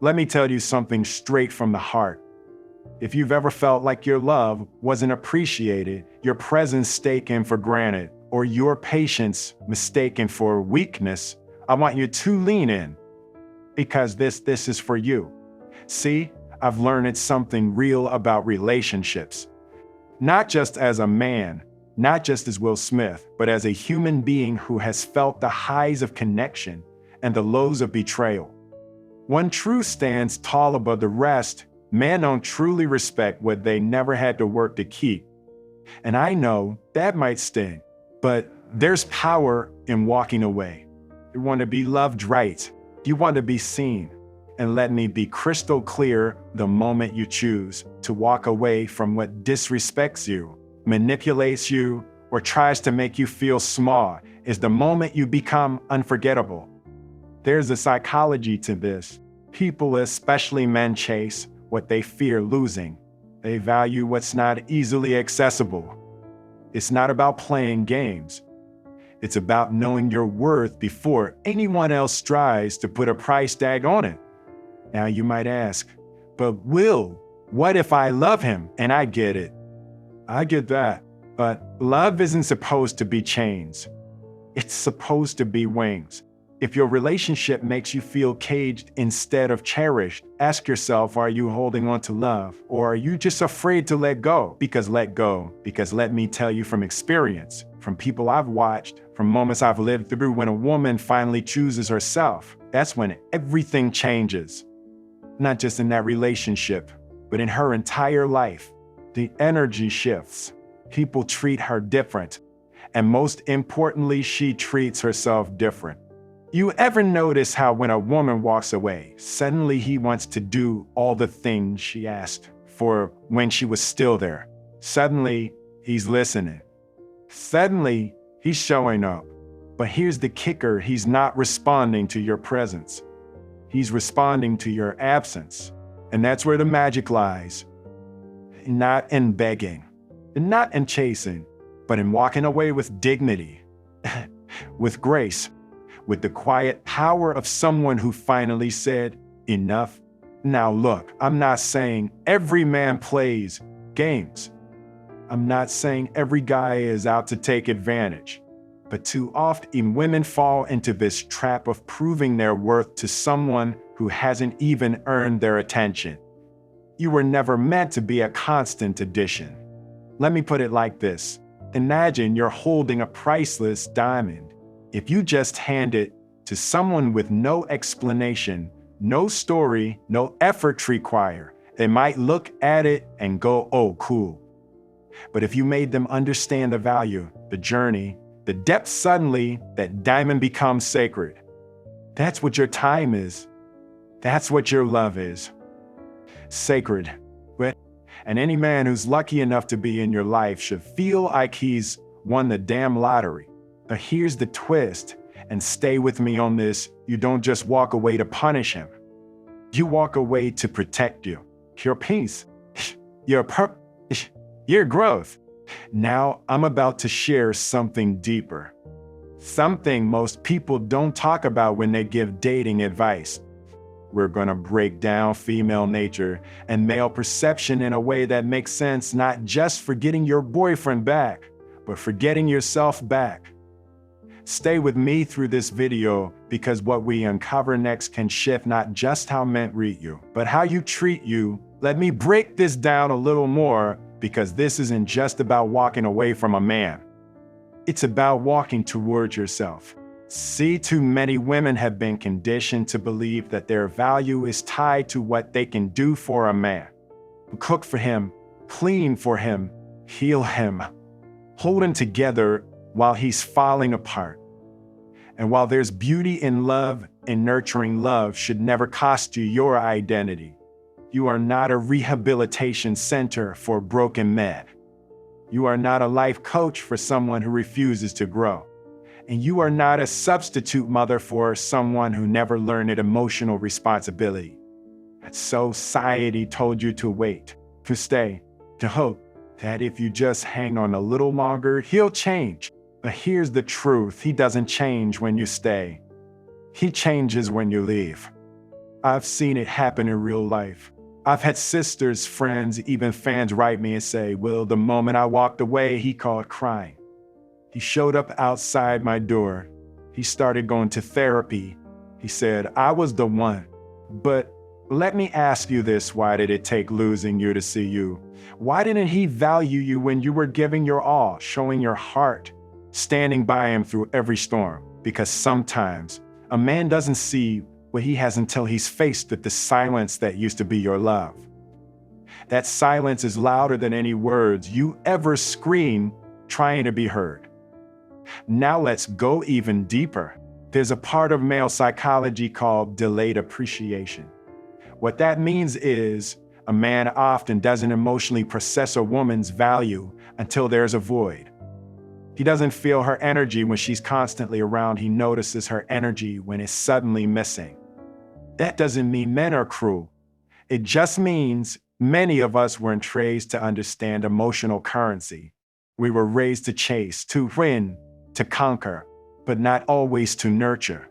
Let me tell you something straight from the heart. If you've ever felt like your love wasn't appreciated, your presence taken for granted, or your patience mistaken for weakness, I want you to lean in, because this is for you. See, I've learned something real about relationships. Not just as a man, not just as Will Smith, but as a human being who has felt the highs of connection and the lows of betrayal. One truth stands tall above the rest: men don't truly respect what they never had to work to keep. And I know that might sting, but there's power in walking away. You want to be loved right. You want to be seen. And let me be crystal clear: the moment you choose to walk away from what disrespects you, manipulates you, or tries to make you feel small is the moment you become unforgettable. There's a psychology to this. People, especially men, chase what they fear losing. They value what's not easily accessible. It's not about playing games. It's about knowing your worth before anyone else tries to put a price tag on it. Now you might ask, but Will, what if I love him? And I get it. I get that. But love isn't supposed to be chains. It's supposed to be wings. If your relationship makes you feel caged instead of cherished, ask yourself, are you holding on to love? Or are you just afraid to let go? Because let me tell you from experience, from people I've watched, from moments I've lived through, when a woman finally chooses herself, that's when everything changes. Not just in that relationship, but in her entire life. The energy shifts. People treat her different. And most importantly, she treats herself different. You ever notice how when a woman walks away, suddenly he wants to do all the things she asked for when she was still there? Suddenly, he's listening. Suddenly, he's showing up. But here's the kicker: he's not responding to your presence. He's responding to your absence. And that's where the magic lies. Not in begging, and not in chasing, but in walking away with dignity, with grace, with the quiet power of someone who finally said, enough. Now look, I'm not saying every man plays games. I'm not saying every guy is out to take advantage. But too often women fall into this trap of proving their worth to someone who hasn't even earned their attention. You were never meant to be a constant addition. Let me put it like this. Imagine you're holding a priceless diamond. If you just hand it to someone with no explanation, no story, no effort required, they might look at it and go, oh, cool. But if you made them understand the value, the journey, the depth, suddenly that diamond becomes sacred. That's what your time is. That's what your love is. Sacred. And any man who's lucky enough to be in your life should feel like he's won the damn lottery. But here's the twist, and stay with me on this: you don't just walk away to punish him. You walk away to protect you, your peace, your growth. Now I'm about to share something deeper. Something most people don't talk about when they give dating advice. We're gonna break down female nature and male perception in a way that makes sense, not just for getting your boyfriend back, but for getting yourself back. Stay with me through this video, because what we uncover next can shift not just how men treat you, but how you treat you. Let me break this down a little more, because this isn't just about walking away from a man. It's about walking towards yourself. See, too many women have been conditioned to believe that their value is tied to what they can do for a man. Cook for him, clean for him, heal him, hold him together while he's falling apart. And while there's beauty in love, and nurturing love should never cost you your identity, you are not a rehabilitation center for broken men. You are not a life coach for someone who refuses to grow. And you are not a substitute mother for someone who never learned emotional responsibility. Society told you to wait, to stay, to hope that if you just hang on a little longer, he'll change. But here's the truth: he doesn't change when you stay. He changes when you leave. I've seen it happen in real life. I've had sisters, friends, even fans write me and say, "Will, the moment I walked away, he called crying. He showed up outside my door. He started going to therapy. He said, I was the one. But let me ask you this, why did it take losing you to see you? Why didn't he value you when you were giving your all, showing your heart, standing by him through every storm?" Because sometimes a man doesn't see what he has until he's faced with the silence that used to be your love. That silence is louder than any words you ever scream trying to be heard. Now let's go even deeper. There's a part of male psychology called delayed appreciation. What that means is a man often doesn't emotionally process a woman's value until there's a void. He doesn't feel her energy when she's constantly around. He notices her energy when it's suddenly missing. That doesn't mean men are cruel. It just means many of us weren't raised to understand emotional currency. We were raised to chase, to win, to conquer, but not always to nurture.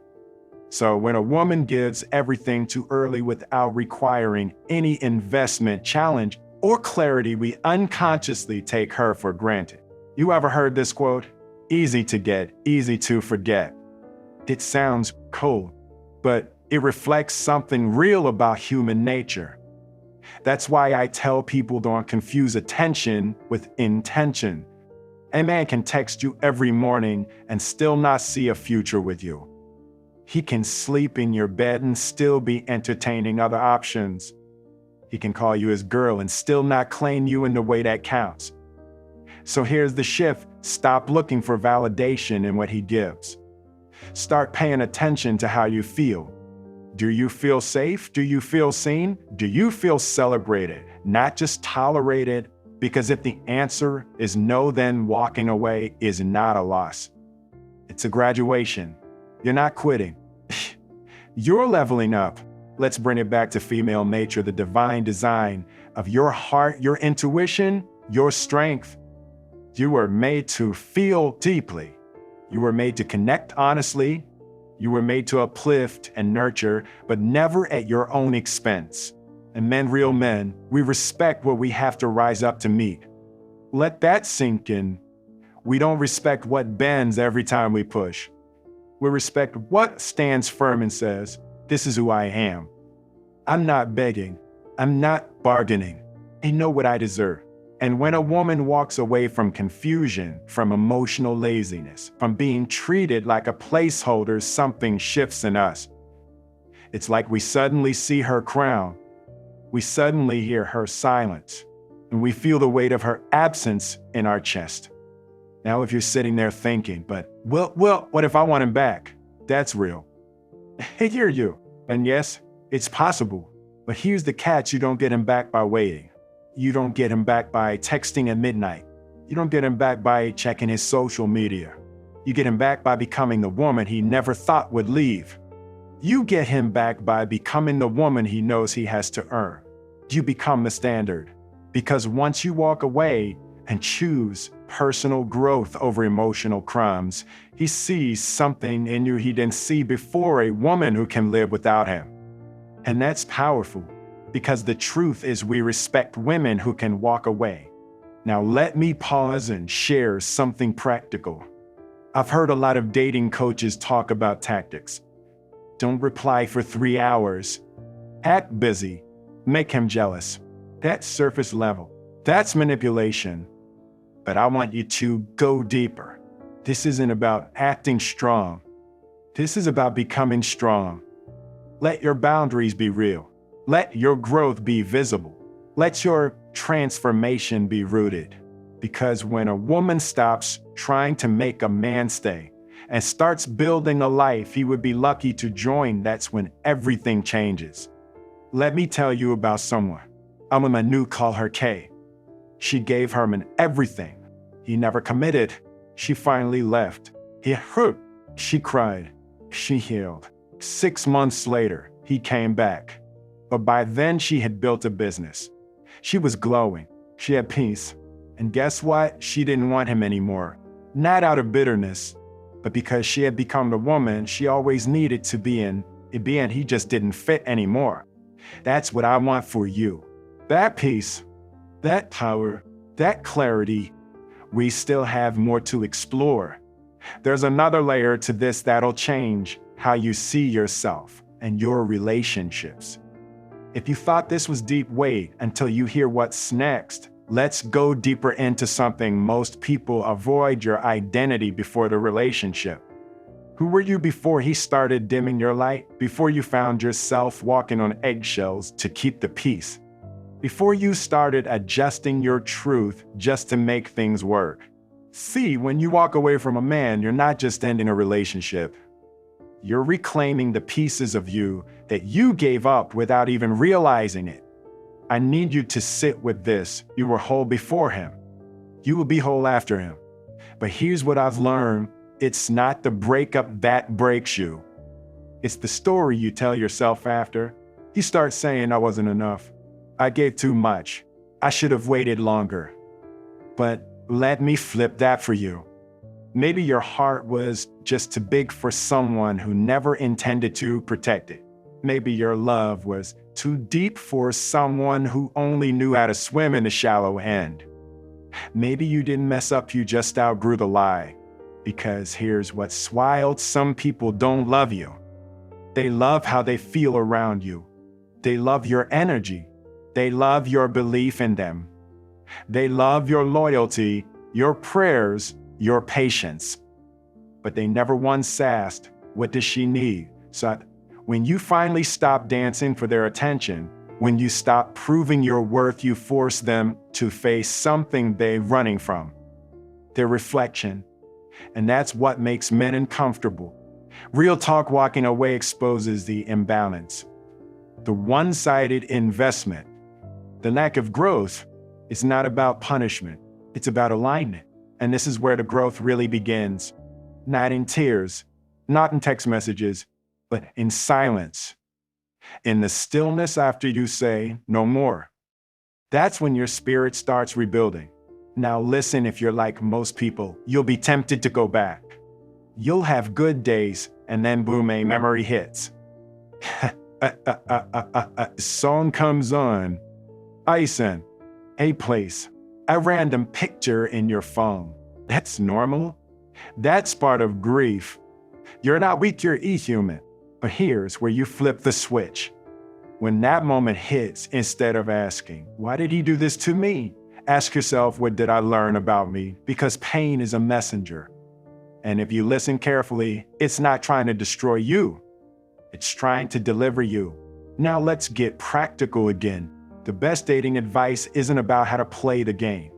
So when a woman gives everything too early without requiring any investment, challenge, or clarity, we unconsciously take her for granted. You ever heard this quote? Easy to get, easy to forget. It sounds cold, but it reflects something real about human nature. That's why I tell people don't confuse attention with intention. A man can text you every morning and still not see a future with you. He can sleep in your bed and still be entertaining other options. He can call you his girl and still not claim you in the way that counts. So here's the shift. Stop looking for validation in what he gives. Start paying attention to how you feel. Do you feel safe? Do you feel seen? Do you feel celebrated, not just tolerated? Because if the answer is no, then walking away is not a loss. It's a graduation. You're not quitting. You're leveling up. Let's bring it back to female nature, the divine design of your heart, your intuition, your strength. You were made to feel deeply. You were made to connect honestly. You were made to uplift and nurture, but never at your own expense. And men, real men, we respect what we have to rise up to meet. Let that sink in. We don't respect what bends every time we push. We respect what stands firm and says, this is who I am. I'm not begging. I'm not bargaining. I know what I deserve. And when a woman walks away from confusion, from emotional laziness, from being treated like a placeholder, something shifts in us. It's like we suddenly see her crown. We suddenly hear her silence, and we feel the weight of her absence in our chest. Now, if you're sitting there thinking, but, well, what if I want him back? That's real. I hear you. And yes, it's possible. But here's the catch: you don't get him back by waiting. You don't get him back by texting at midnight. You don't get him back by checking his social media. You get him back by becoming the woman he never thought would leave. You get him back by becoming the woman he knows he has to earn. You become the standard. Because once you walk away and choose personal growth over emotional crumbs, he sees something in you he didn't see before, a woman who can live without him. And that's powerful, because the truth is we respect women who can walk away. Now let me pause and share something practical. I've heard a lot of dating coaches talk about tactics. Don't reply for 3 hours. Act busy. Make him jealous. That's surface level. That's manipulation. But I want you to go deeper. This isn't about acting strong. This is about becoming strong. Let your boundaries be real. Let your growth be visible. Let your transformation be rooted. Because when a woman stops trying to make a man stay and starts building a life he would be lucky to join, that's when everything changes. Let me tell you about someone. I knew, call her Kay. She gave Herman everything. He never committed. She finally left. He hurt. She cried. She healed. 6 months later, he came back. But by then she had built a business. She was glowing. She had peace. And guess what? She didn't want him anymore. Not out of bitterness, but because she had become the woman she always needed to be in It being he just didn't fit anymore. That's what I want for you. That peace, that power, that clarity. We still have more to explore. There's another layer to this that'll change how you see yourself and your relationships. If you thought this was deep, wait until you hear what's next. Let's go deeper into something most people avoid: your identity before the relationship. Who were you before he started dimming your light? Before you found yourself walking on eggshells to keep the peace? Before you started adjusting your truth just to make things work? See, when you walk away from a man, you're not just ending a relationship. You're reclaiming the pieces of you that you gave up without even realizing it. I need you to sit with this. You were whole before him. You will be whole after him. But here's what I've learned. It's not the breakup that breaks you. It's the story you tell yourself after. You start saying, I wasn't enough. I gave too much. I should have waited longer. But let me flip that for you. Maybe your heart was just too big for someone who never intended to protect it. Maybe your love was too deep for someone who only knew how to swim in the shallow end. Maybe you didn't mess up, you just outgrew the lie. Because here's what's wild: some people don't love you. They love how they feel around you. They love your energy. They love your belief in them. They love your loyalty, your prayers, your patience. But they never once asked, what does she need? So when you finally stop dancing for their attention, when you stop proving your worth, you force them to face something they're running from: their reflection. And that's what makes men uncomfortable. Real talk, walking away exposes the imbalance, the one-sided investment. The lack of growth is not about punishment, it's about alignment. And this is where the growth really begins. Not in tears, not in text messages, but in silence. In the stillness after you say, no more. That's when your spirit starts rebuilding. Now listen, if you're like most people, you'll be tempted to go back. You'll have good days, and then boom, a memory hits. Song comes on. Icing, a place, a random picture in your phone. That's normal. That's part of grief. You're not weak, you're human. But here's where you flip the switch. When that moment hits, instead of asking, why did he do this to me? Ask yourself, what did I learn about me? Because pain is a messenger. And if you listen carefully, it's not trying to destroy you. It's trying to deliver you. Now let's get practical again. The best dating advice isn't about how to play the game.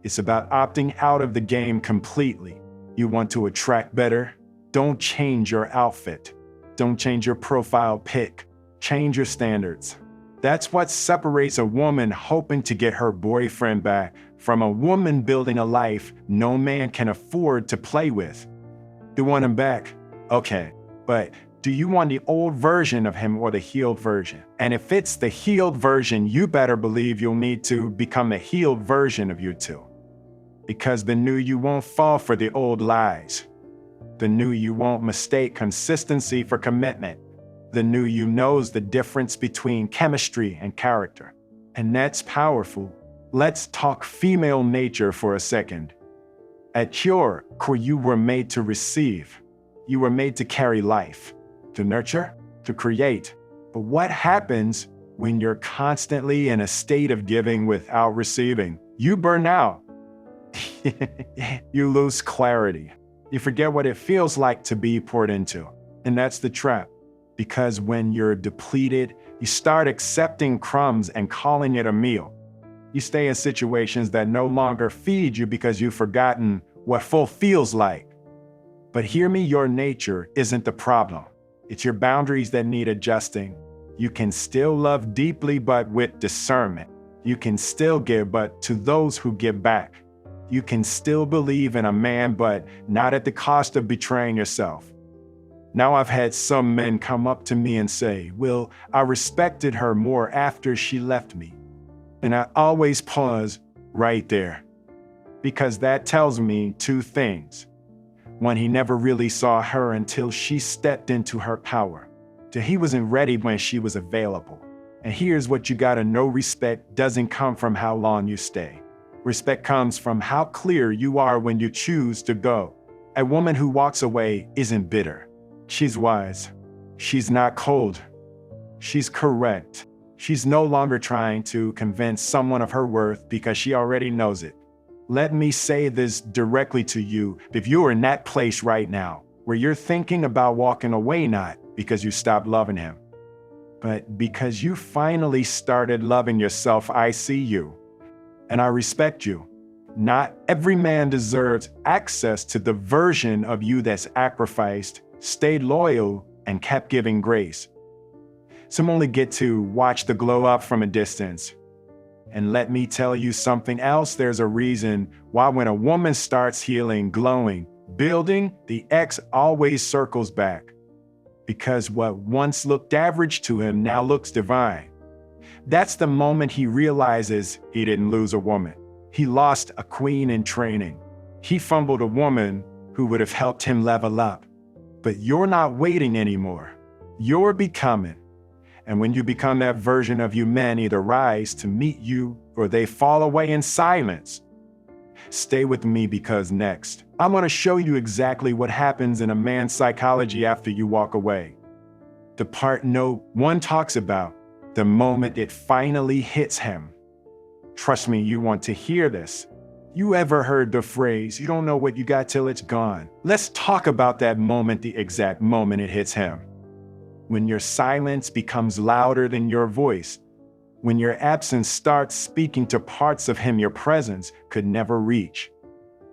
It's about opting out of the game completely. You want to attract better? Don't change your outfit. Don't change your profile pic. Change your standards. That's what separates a woman hoping to get her boyfriend back from a woman building a life no man can afford to play with. You want him back? Okay, but do you want the old version of him or the healed version? And if it's the healed version, you better believe you'll need to become the healed version of you too. Because the new you won't fall for the old lies. The new you won't mistake consistency for commitment. The new you knows the difference between chemistry and character. And that's powerful. Let's talk female nature for a second. At your core, you were made to receive. You were made to carry life, to nurture, to create. But what happens when you're constantly in a state of giving without receiving? You burn out. You lose clarity. You forget what it feels like to be poured into. And that's the trap. Because when you're depleted, you start accepting crumbs and calling it a meal. You stay in situations that no longer feed you because you've forgotten what full feels like. But hear me, your nature isn't the problem. It's your boundaries that need adjusting. You can still love deeply, but with discernment. You can still give, but to those who give back. You can still believe in a man, but not at the cost of betraying yourself. Now I've had some men come up to me and say, Will, I respected her more after she left me. And I always pause right there. Because that tells me two things. One, he never really saw her until she stepped into her power. till he wasn't ready when she was available. And here's what you gotta know: respect doesn't come from how long you stay. Respect comes from how clear you are when you choose to go. A woman who walks away isn't bitter. She's wise. She's not cold. She's correct. She's no longer trying to convince someone of her worth because she already knows it. Let me say this directly to you. If you're in that place right now where you're thinking about walking away, not because you stopped loving him, but because you finally started loving yourself, I see you and I respect you. Not every man deserves access to the version of you that's sacrificed, stayed loyal, and kept giving grace. Some only get to watch the glow up from a distance. And let me tell you something else. There's a reason why when a woman starts healing, glowing, building, the ex always circles back. Because what once looked average to him now looks divine. That's the moment he realizes he didn't lose a woman. He lost a queen in training. He fumbled a woman who would have helped him level up. But you're not waiting anymore. You're becoming. And when you become that version of you, men either rise to meet you or they fall away in silence. Stay with me because next, I'm going to show you exactly what happens in a man's psychology after you walk away. The part no one talks about, the moment it finally hits him. Trust me, you want to hear this. You ever heard the phrase, you don't know what you got till it's gone? Let's talk about that moment, the exact moment it hits him. When your silence becomes louder than your voice. When your absence starts speaking to parts of him your presence could never reach.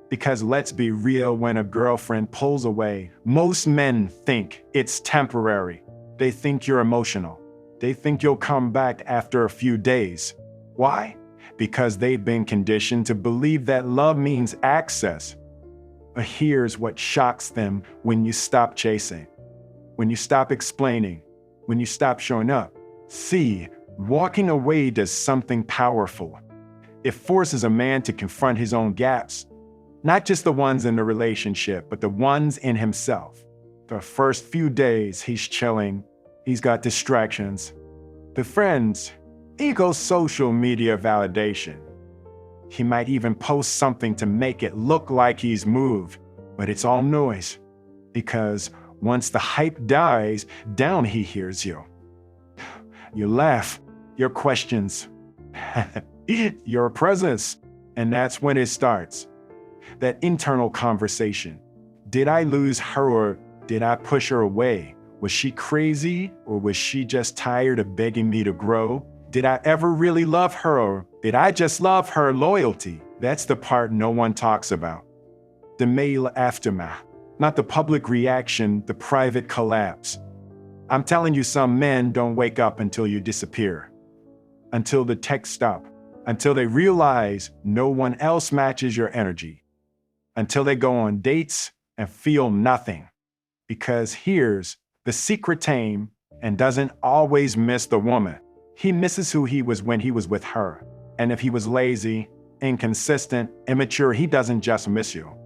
Because let's be real, when a girlfriend pulls away, most men think it's temporary. They think you're emotional. They think you'll come back after a few days. Why? Because they've been conditioned to believe that love means access. But here's what shocks them: when you stop chasing. When you stop explaining, when you stop showing up. See, walking away does something powerful. It forces a man to confront his own gaps, not just the ones in the relationship, but the ones in himself. The first few days, he's chilling, he's got distractions. The friends, ego, social media validation. He might even post something to make it look like he's moved, but it's all noise. Because once the hype dies down, he hears you. You laugh, your questions, your presence, and that's when it starts. That internal conversation. Did I lose her or did I push her away? Was she crazy or was she just tired of begging me to grow? Did I ever really love her or did I just love her loyalty? That's the part no one talks about. The male aftermath. Not the public reaction, the private collapse. I'm telling you, some men don't wake up until you disappear, until the texts stop, until they realize no one else matches your energy, until they go on dates and feel nothing. Because here's the secret: tame and doesn't always miss the woman. He misses who he was when he was with her. And if he was lazy, inconsistent, immature, he doesn't just miss you.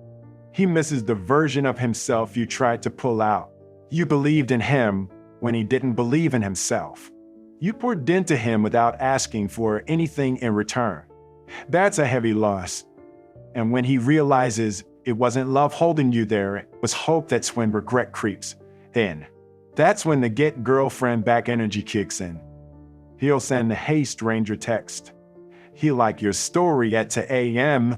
He misses the version of himself you tried to pull out. You believed in him when he didn't believe in himself. You poured into him without asking for anything in return. That's a heavy loss. And when he realizes it wasn't love holding you there, it was hope, that's when regret creeps in. That's when the get girlfriend back energy kicks in. He'll send the "Hey stranger" text. He'll like your story at 2 a.m.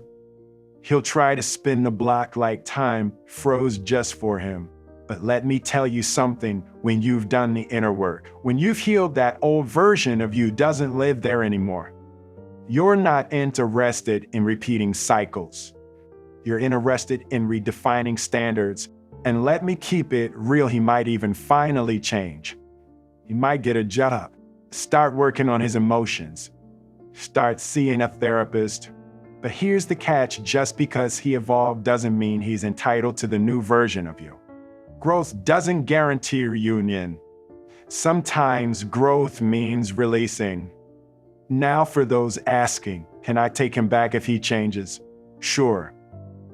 He'll try to spin the block like time froze just for him. But let me tell you something, when you've done the inner work, when you've healed, that old version of you doesn't live there anymore. You're not interested in repeating cycles. You're interested in redefining standards. And let me keep it real, he might even finally change. He might get a job, start working on his emotions, start seeing a therapist. But here's the catch: just because he evolved doesn't mean he's entitled to the new version of you. Growth doesn't guarantee reunion. Sometimes growth means releasing. Now for those asking, can I take him back if he changes? Sure.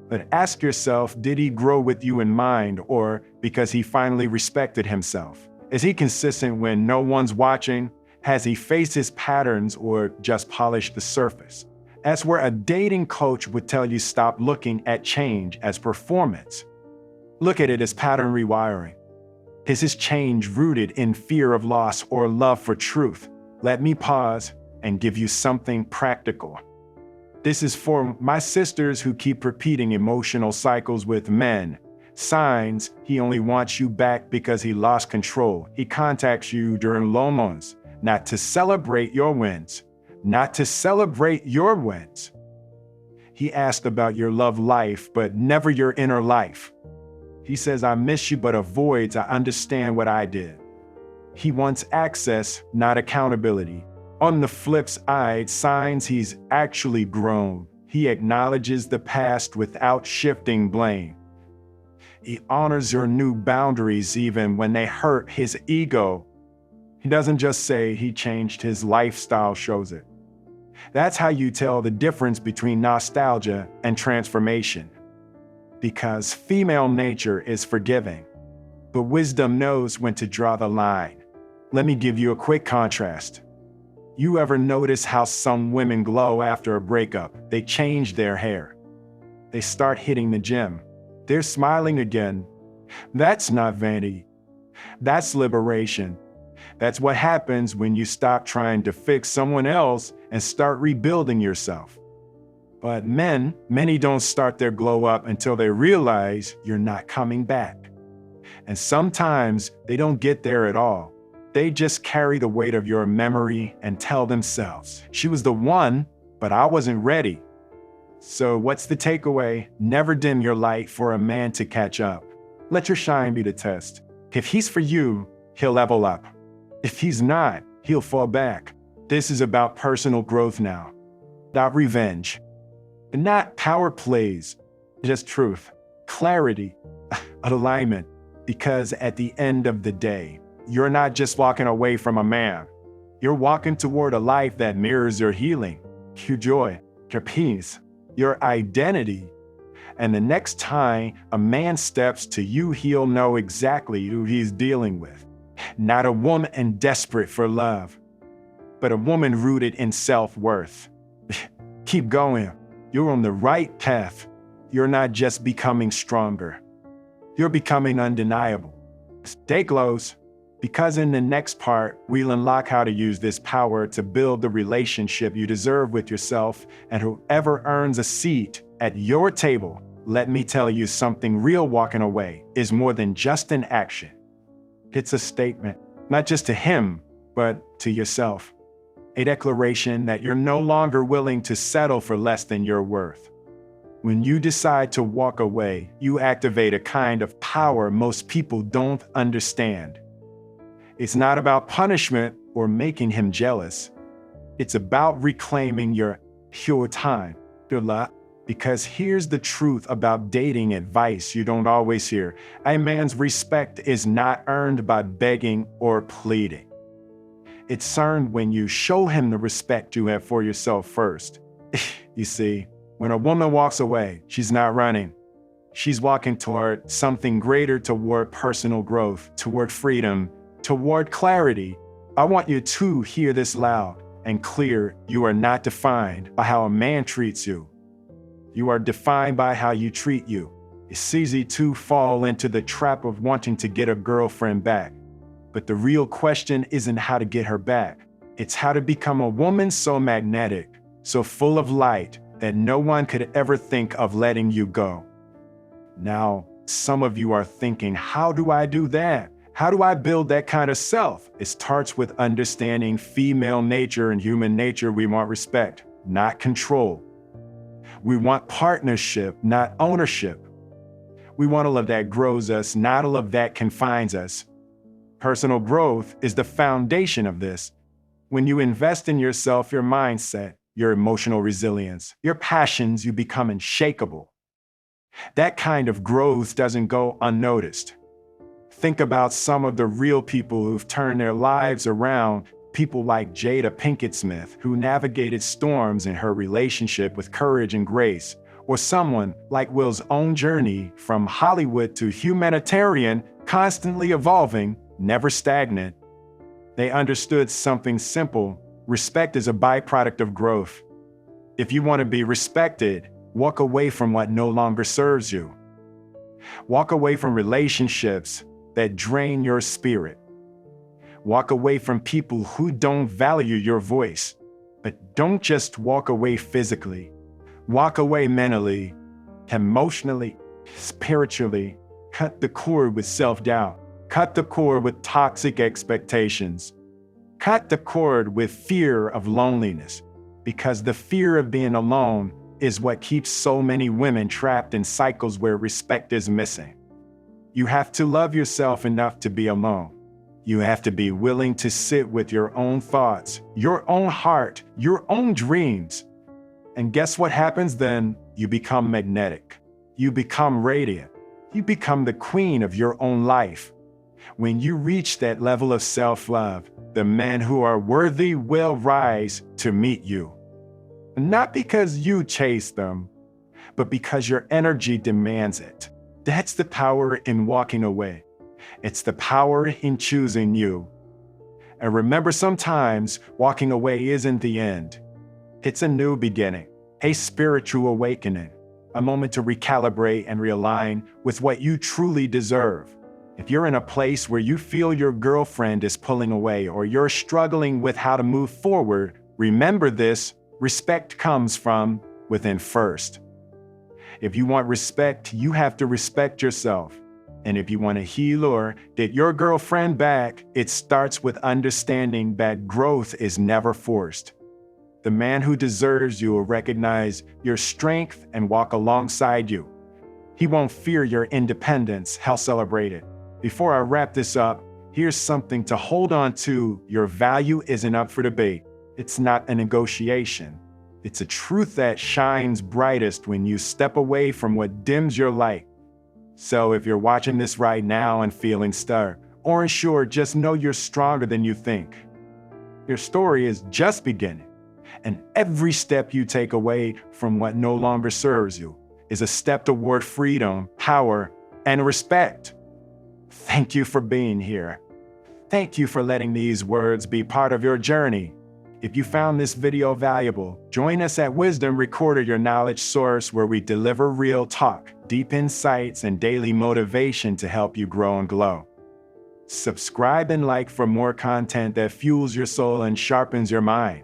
But ask yourself, did he grow with you in mind, or because he finally respected himself? Is he consistent when no one's watching? Has he faced his patterns or just polished the surface? That's where a dating coach would tell you stop looking at change as performance. Look at it as pattern rewiring. Is his change rooted in fear of loss or love for truth? Let me pause and give you something practical. This is for my sisters who keep repeating emotional cycles with men. Signs he only wants you back because he lost control. He contacts you during low moments, not to celebrate your wins, not to celebrate your wins. He asked about your love life, but never your inner life. He says, I miss you, but avoids, I understand what I did. He wants access, not accountability. On the flip side, signs he's actually grown. He acknowledges the past without shifting blame. He honors your new boundaries even when they hurt his ego. He doesn't just say he changed, his lifestyle shows it. That's how you tell the difference between nostalgia and transformation. Because female nature is forgiving, but wisdom knows when to draw the line. Let me give you a quick contrast. You ever notice how some women glow after a breakup? They change their hair. They start hitting the gym. They're smiling again. That's not vanity. That's liberation. That's what happens when you stop trying to fix someone else and start rebuilding yourself. But many don't start their glow up until they realize you're not coming back. And sometimes they don't get there at all. They just carry the weight of your memory and tell themselves, she was the one, but I wasn't ready. So what's the takeaway? Never dim your light for a man to catch up. Let your shine be the test. If he's for you, he'll level up. If he's not, he'll fall back. This is about personal growth now, not revenge. And not power plays, just truth, clarity, alignment. Because at the end of the day, you're not just walking away from a man. You're walking toward a life that mirrors your healing, your joy, your peace, your identity. And the next time a man steps to you, he'll know exactly who he's dealing with. Not a woman desperate for love, but a woman rooted in self-worth. Keep going. You're on the right path. You're not just becoming stronger. You're becoming undeniable. Stay close, because in the next part, we'll unlock how to use this power to build the relationship you deserve with yourself, and whoever earns a seat at your table, let me tell you something, real walking away is more than just an action. It's a statement, not just to him, but to yourself. A declaration that you're no longer willing to settle for less than your worth. When you decide to walk away, you activate a kind of power most people don't understand. It's not about punishment or making him jealous. It's about reclaiming your time, your life. Because here's the truth about dating advice you don't always hear. A man's respect is not earned by begging or pleading. It's earned when you show him the respect you have for yourself first. You see, when a woman walks away, she's not running. She's walking toward something greater, toward personal growth, toward freedom, toward clarity. I want you to hear this loud and clear. You are not defined by how a man treats you. You are defined by how you treat you. It's easy to fall into the trap of wanting to get a girlfriend back. But the real question isn't how to get her back. It's how to become a woman so magnetic, so full of light, that no one could ever think of letting you go. Now, some of you are thinking, how do I do that? How do I build that kind of self? It starts with understanding female nature and human nature. We want respect, not control. We want partnership, not ownership. We want a love that grows us, not a love that confines us. Personal growth is the foundation of this. When you invest in yourself, your mindset, your emotional resilience, your passions, you become unshakable. That kind of growth doesn't go unnoticed. Think about some of the real people who've turned their lives around. People like Jada Pinkett Smith, who navigated storms in her relationship with courage and grace, or someone like Will's own journey from Hollywood to humanitarian, constantly evolving, never stagnant. They understood something simple: respect is a byproduct of growth. If you want to be respected, walk away from what no longer serves you. Walk away from relationships that drain your spirit. Walk away from people who don't value your voice. But don't just walk away physically. Walk away mentally, emotionally, spiritually. Cut the cord with self-doubt. Cut the cord with toxic expectations. Cut the cord with fear of loneliness, because the fear of being alone is what keeps so many women trapped in cycles where respect is missing. You have to love yourself enough to be alone. You have to be willing to sit with your own thoughts, your own heart, your own dreams. And guess what happens then? You become magnetic. You become radiant. You become the queen of your own life. When you reach that level of self-love, the men who are worthy will rise to meet you. Not because you chase them, but because your energy demands it. That's the power in walking away. It's the power in choosing you. And remember, sometimes walking away isn't the end. It's a new beginning, a spiritual awakening, a moment to recalibrate and realign with what you truly deserve. If you're in a place where you feel your girlfriend is pulling away or you're struggling with how to move forward, remember this: respect comes from within first. If you want respect, you have to respect yourself. And if you want to heal or get your girlfriend back, it starts with understanding that growth is never forced. The man who deserves you will recognize your strength and walk alongside you. He won't fear your independence, he'll celebrate it. Before I wrap this up, here's something to hold on to: your value isn't up for debate. It's not a negotiation. It's a truth that shines brightest when you step away from what dims your light. So if you're watching this right now and feeling stuck or unsure, just know you're stronger than you think. Your story is just beginning, and every step you take away from what no longer serves you is a step toward freedom, power, and respect. Thank you for being here. Thank you for letting these words be part of your journey. If you found this video valuable, join us at Wisdom Recorder, your knowledge source, where we deliver real talk, deep insights, and daily motivation to help you grow and glow. Subscribe and like for more content that fuels your soul and sharpens your mind.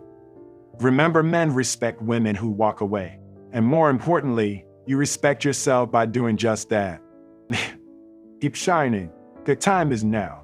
Remember, men respect women who walk away. And more importantly, you respect yourself by doing just that. Keep shining. The time is now.